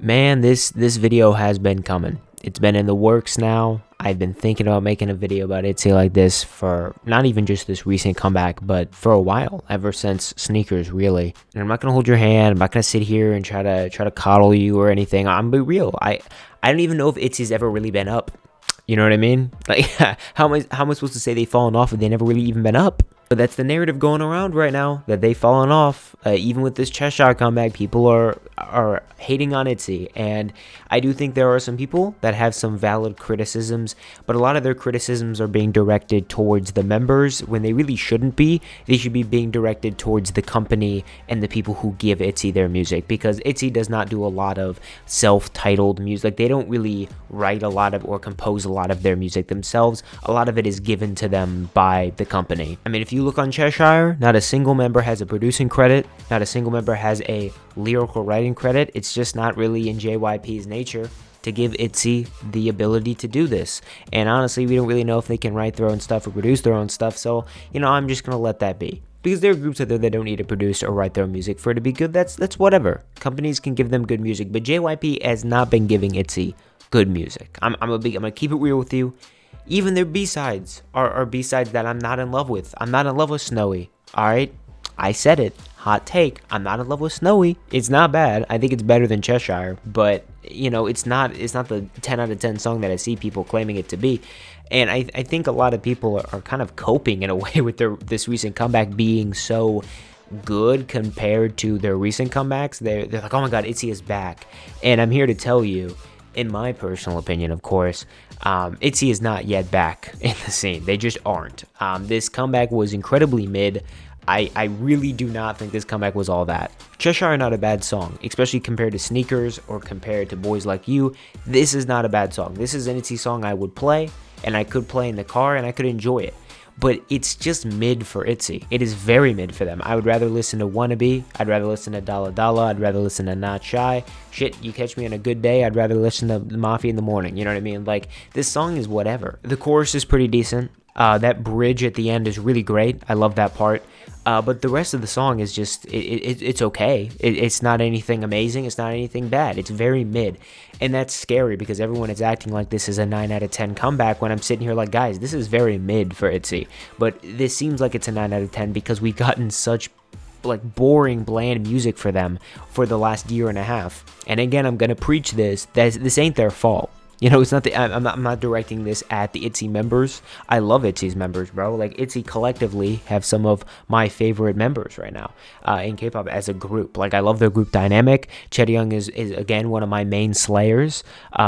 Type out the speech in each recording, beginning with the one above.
Man, this video has been coming. It's been in the works now. I've been thinking about making a video about ITZY like this for not even just this recent comeback, but for a while, ever since Sneakers, really. And I'm not gonna hold your hand. I'm not gonna sit here and try to coddle you or anything. I'm be real. I don't even know if ITZY's ever really been up. You know what I mean? Like, how am I supposed to say they've fallen off if they never really even been up? But that's the narrative going around right now, that they've fallen off. Even with this Cheshire comeback, people are hating on ITZY. And I do think there are some people that have some valid criticisms, but a lot of their criticisms are being directed towards the members when they really shouldn't be. They should be being directed towards the company and the people who give ITZY their music, because ITZY does not do a lot of self-titled music. Like, they don't really write a lot of or compose a lot of their music themselves. A lot of it is given to them by the company. I mean, if you look on Cheshire, not a single member has a producing credit, not a single member has a lyrical writing credit. It's just not really in JYP's nature to give ITZY the ability to do this. And honestly, we don't really know if they can write their own stuff or produce their own stuff, so, you know, I'm just gonna let that be. Because there are groups out there that don't need to produce or write their own music for it to be good. That's whatever. Companies can give them good music, but JYP has not been giving ITZY good music. I'm gonna keep it real with you. Even their B-sides are B-sides that I'm not in love with. I'm not in love with Snowy, alright? I said it. Hot take. I'm not in love with Snowy. It's not bad. I think it's better than Cheshire, but, you know, it's not the 10 out of 10 song that I see people claiming it to be. And I think a lot of people are kind of coping in a way with this recent comeback being so good compared to their recent comebacks. They're like, oh my god, ITZY is back. And I'm here to tell you, in my personal opinion, of course, ITZY is not yet back in the scene. They just aren't. This comeback was incredibly mid. I really do not think this comeback was all that. Cheshire, not a bad song, especially compared to Sneakers or compared to Boys Like You. This is not a bad song. This is an ITZY song I would play, and I could play in the car, and I could enjoy it. But it's just mid for ITZY. It is very mid for them. I would rather listen to Wannabe. I'd rather listen to Dalla Dalla. I'd rather listen to Not Shy. Shit, you catch me on a good day, I'd rather listen to Mafia in the morning. You know what I mean? Like, this song is whatever. The chorus is pretty decent. That bridge at the end is really great. I love that part. But the rest of the song is just, it's okay. It's not anything amazing. It's not anything bad. It's very mid. And that's scary because everyone is acting like this is a 9 out of 10 comeback when I'm sitting here like, guys, this is very mid for ITZY. But this seems like it's a 9 out of 10 because we've gotten such like boring, bland music for them for the last year and a half. And again, I'm going to preach this. This ain't their fault. You know, it's not I'm not directing this at the ITZY members. I love ITZY's members, bro. Like, ITZY collectively have some of my favorite members right now in K-pop as a group. Like, I love their group dynamic. Chaeryeong is again one of my main slayers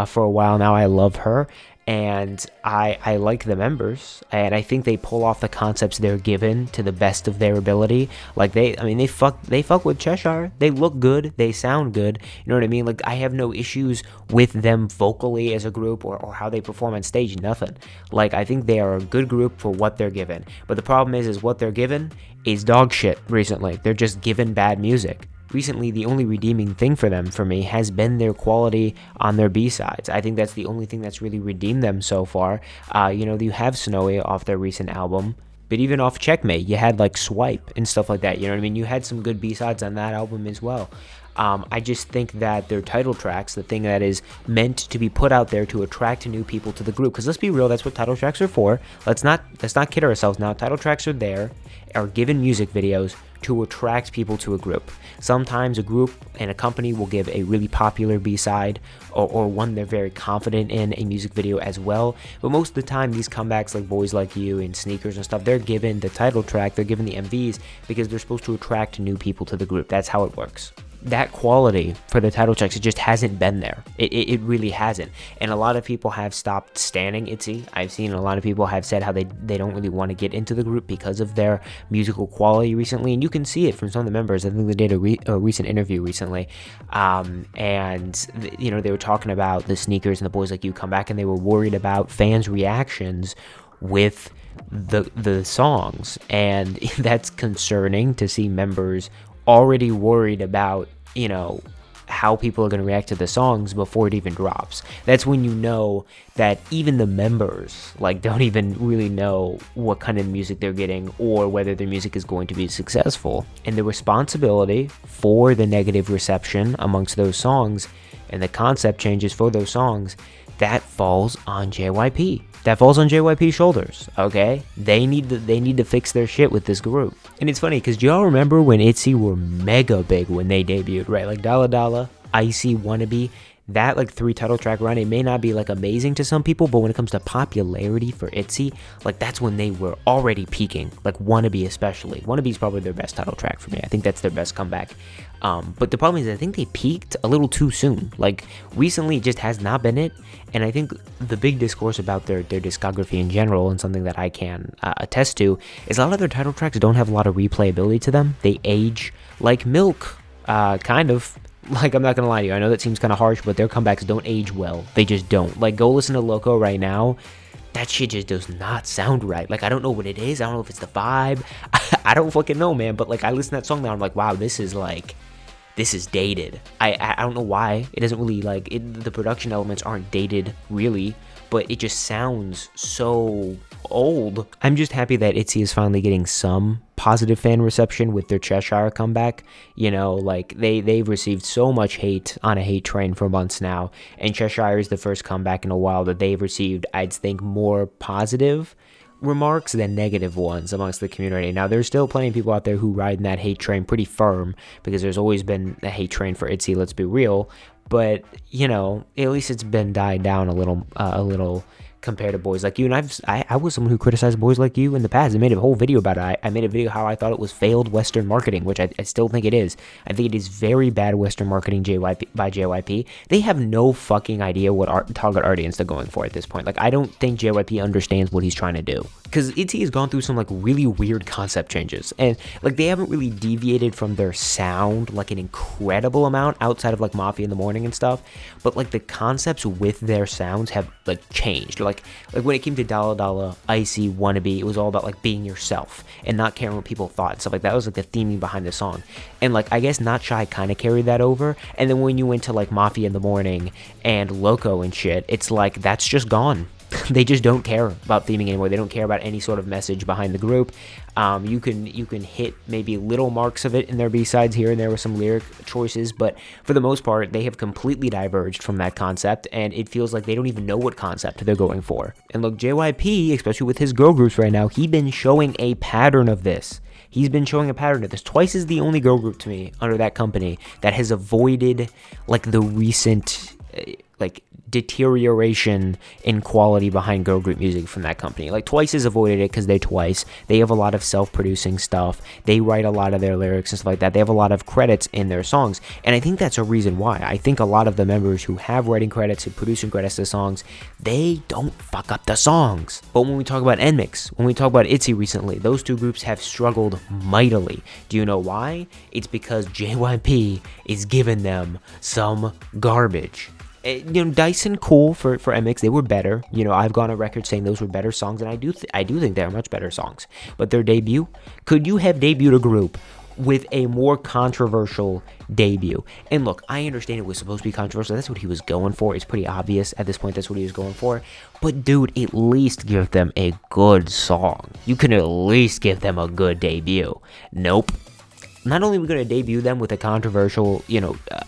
for a while now. I love her. And I like the members, and I think they pull off the concepts they're given to the best of their ability. Like, they fuck with Cheshire. They look good, they sound good. You know what I mean? Like, I have no issues with them vocally as a group or how they perform on stage. Nothing. Like, I think they are a good group for what they're given. But the problem is what they're given is dog shit. Recently, they're just given bad music. Recently, the only redeeming thing for them, for me, has been their quality on their B-sides. I think that's the only thing that's really redeemed them so far. You know, you have Snowy off their recent album, but even off Checkmate, you had, like, Swipe and stuff like that. You know what I mean? You had some good B-sides on that album as well. I just think that their title tracks, the thing that is meant to be put out there to attract new people to the group, because let's be real, that's what title tracks are for. Let's not kid ourselves now. Title tracks are given music videos to attract people to a group. Sometimes a group and a company will give a really popular B-side or one they're very confident in a music video as well. But most of the time, these comebacks like Boys Like You and Sneakers and stuff, they're given the title track, they're given the MVs because they're supposed to attract new people to the group. That's how it works. That quality for the title tracks, it just hasn't been there. It really hasn't. And a lot of people have stopped standing ITZY. I've seen a lot of people have said how they don't really want to get into the group because of their musical quality recently. And you can see it from some of the members. I think they did a recent interview recently. You know, they were talking about the Sneakers and the Boys Like You come back, and they were worried about fans' reactions with the songs. And that's concerning to see members already worried about, you know, how people are going to react to the songs before it even drops. That's when you know that even the members, like, don't even really know what kind of music they're getting or whether their music is going to be successful. And the responsibility for the negative reception amongst those songs and the concept changes for those songs, that falls on JYP. That falls on JYP's shoulders, okay? They need to fix their shit with this group. And it's funny, because do y'all remember when ITZY were mega big when they debuted, right? Like Dalla Dalla, Icy, Wannabe, that like 3 title track run, it may not be like amazing to some people, but when it comes to popularity for ITZY, like that's when they were already peaking, like Wannabe especially. Wannabe is probably their best title track for me. I think that's their best comeback. But the problem is I think they peaked a little too soon. Like recently it just has not been it. And I think the big discourse about their discography in general, and something that I can attest to, is a lot of their title tracks don't have a lot of replayability to them. They age like milk, kind of. Like, I'm not gonna lie to you, I know that seems kind of harsh, but their comebacks don't age well. They just don't. Like, go listen to Loco right now. That shit just does not sound right. Like, I don't know what it is. I don't know if it's the vibe. I don't fucking know, man. But, like, I listen to that song now, I'm like, wow, this is dated. I don't know why. It doesn't really, like, the production elements aren't dated, really. But it just sounds so old. I'm just happy that ITZY is finally getting some positive fan reception with their Cheshire comeback. You know, like they've received so much hate on a hate train for months now, and Cheshire is the first comeback in a while that they've received, I'd think, more positive remarks than negative ones amongst the community. Now, there's still plenty of people out there who ride in that hate train pretty firm, because there's always been a hate train for ITZY, let's be real. But, you know, at least it's been died down a little compared to Boys Like You. And I was someone who criticized Boys Like You in the past. I made a whole video about it. I made a video how I thought it was failed Western marketing, which I still think it is. I think it is very bad Western marketing by JYP. They have no fucking idea what target audience they're going for at this point. Like, I don't think JYP understands what he's trying to do. Because ITZY has gone through some, like, really weird concept changes. And, like, they haven't really deviated from their sound, like, an incredible amount outside of, like, Mafia in the Morning and stuff. But, like, the concepts with their sounds have, like, changed. Like when it came to Dalla Dalla, Icy, Wannabe, it was all about, like, being yourself and not caring what people thought and stuff like that. That was, like, the theming behind the song. And, like, I guess Not Shy kind of carried that over. And then when you went to, like, Mafia in the Morning and Loco and shit, it's like, that's just gone. They just don't care about theming anymore. They don't care about any sort of message behind the group. You can hit maybe little marks of it in their B-sides here and there with some lyric choices, but for the most part, they have completely diverged from that concept, and it feels like they don't even know what concept they're going for. And look, JYP, especially with his girl groups right now, he's been showing a pattern of this. He's been showing a pattern of this. Twice is the only girl group to me under that company that has avoided, like, the recent, like, deterioration in quality behind girl group music from that company. Like, Twice has avoided it because they're Twice. They have a lot of self-producing stuff. They write a lot of their lyrics and stuff like that. They have a lot of credits in their songs, and I think that's a reason why. I think a lot of the members who have writing credits and producing credits to songs, they don't fuck up the songs. But when we talk about NMIXX, when we talk about ITZY recently, those two groups have struggled mightily. Do you know why? It's because JYP is giving them some garbage. You know, Dyson, cool for MX. They were better. You know, I've gone on record saying those were better songs, and I do think they're much better songs. But their debut, could you have debuted a group with a more controversial debut? And look, I understand it was supposed to be controversial. That's what he was going for. It's pretty obvious at this point that's what he was going for. But dude, at least give them a good song. You can at least give them a good debut. Nope. Not only are we going to debut them with a controversial,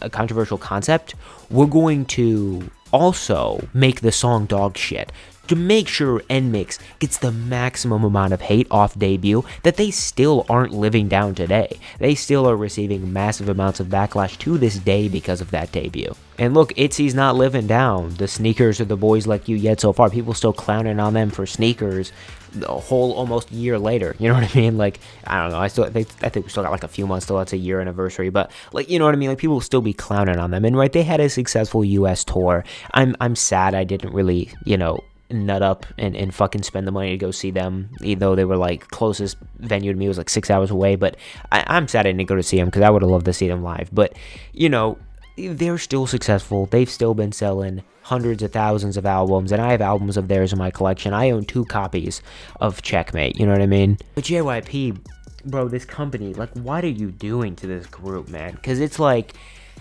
a controversial concept, we're going to also make the song dog shit to make sure NMIXX gets the maximum amount of hate off debut that they still aren't living down today. They still are receiving massive amounts of backlash to this day because of that debut. And look, ITZY's not living down the sneakers or the Boys Like You yet so far. People still clowning on them for sneakers a whole almost year later. You know what I mean? Like, I don't know. I think we still got like a few months till it's a year anniversary. But, like, you know what I mean? Like, people will still be clowning on them. And right, they had a successful US tour. I'm sad I didn't really, nut up and fucking spend the money to go see them, even though they were like closest venue to me was like 6 hours away. But I'm sad I didn't go to see them because I would have loved to see them live. But they're still successful. They've still been selling hundreds of thousands of albums, and I have albums of theirs in my collection. I own 2 copies of Checkmate, you know what I mean? But JYP, bro, this company, like, what are you doing to this group, man? Because it's like,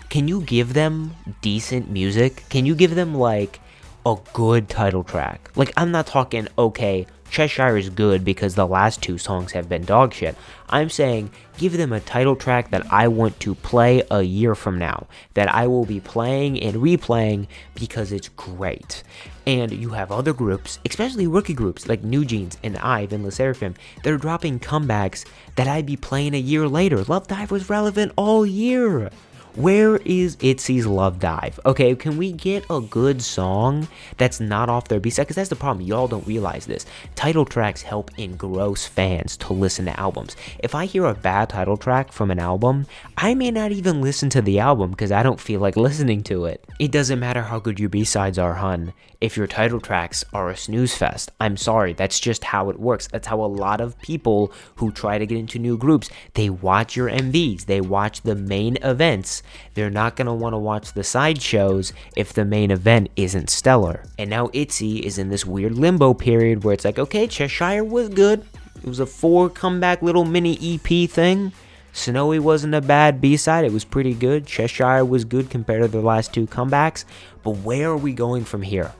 can you give them decent music? Can you give them like a good title track? Like, I'm not talking, okay, Cheshire is good because the last 2 songs have been dog shit. I'm saying give them a title track that I want to play a year from now, that I will be playing and replaying because it's great. And you have other groups, especially rookie groups like New Jeans and IVE and LE SSERAFIM, that are dropping comebacks that I'd be playing a year later. Love Dive was relevant all year. Where is ITZY's Love Dive? Okay, can we get a good song that's not off their B-side? Because that's the problem, y'all don't realize this. Title tracks help engross fans to listen to albums. If I hear a bad title track from an album, I may not even listen to the album because I don't feel like listening to it. It doesn't matter how good your B-sides are, hun. If your title tracks are a snooze fest, I'm sorry, that's just how it works. That's how a lot of people who try to get into new groups, they watch your MVs, they watch the main events. They're not going to want to watch the side shows if the main event isn't stellar. And now ITZY is in this weird limbo period where it's like, okay, Cheshire was good. It was a 4 comeback little mini EP thing. Snowy wasn't a bad B-side, it was pretty good. Cheshire was good compared to their last 2 comebacks. But where are we going from here?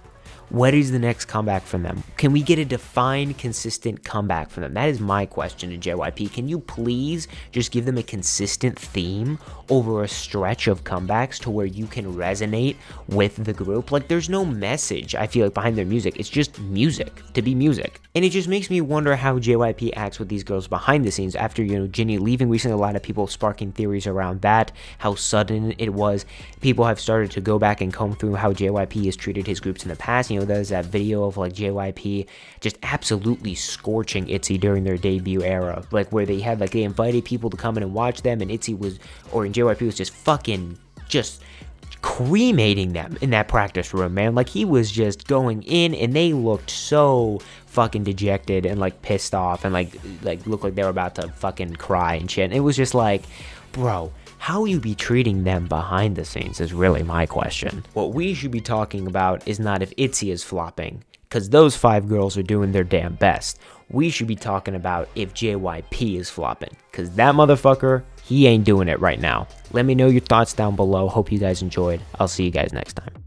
What is the next comeback from them? Can we get a defined, consistent comeback from them? That is my question to JYP. Can you please just give them a consistent theme over a stretch of comebacks to where you can resonate with the group? Like, there's no message, I feel like, behind their music. It's just music to be music. And it just makes me wonder how JYP acts with these girls behind the scenes after, Jinny leaving recently. A lot of people sparking theories around that, how sudden it was. People have started to go back and comb through how JYP has treated his groups in the past. There's that video of like JYP just absolutely scorching ITZY during their debut era, like where they had they invited people to come in and watch them, and JYP was just fucking cremating them in that practice room, man. Like, he was just going in, and they looked so fucking dejected and pissed off, and like looked like they were about to fucking cry and shit. And it was just like, bro, how you be treating them behind the scenes is really my question. What we should be talking about is not if ITZY is flopping, because those 5 girls are doing their damn best. We should be talking about if JYP is flopping, because that motherfucker, he ain't doing it right now. Let me know your thoughts down below. Hope you guys enjoyed. I'll see you guys next time.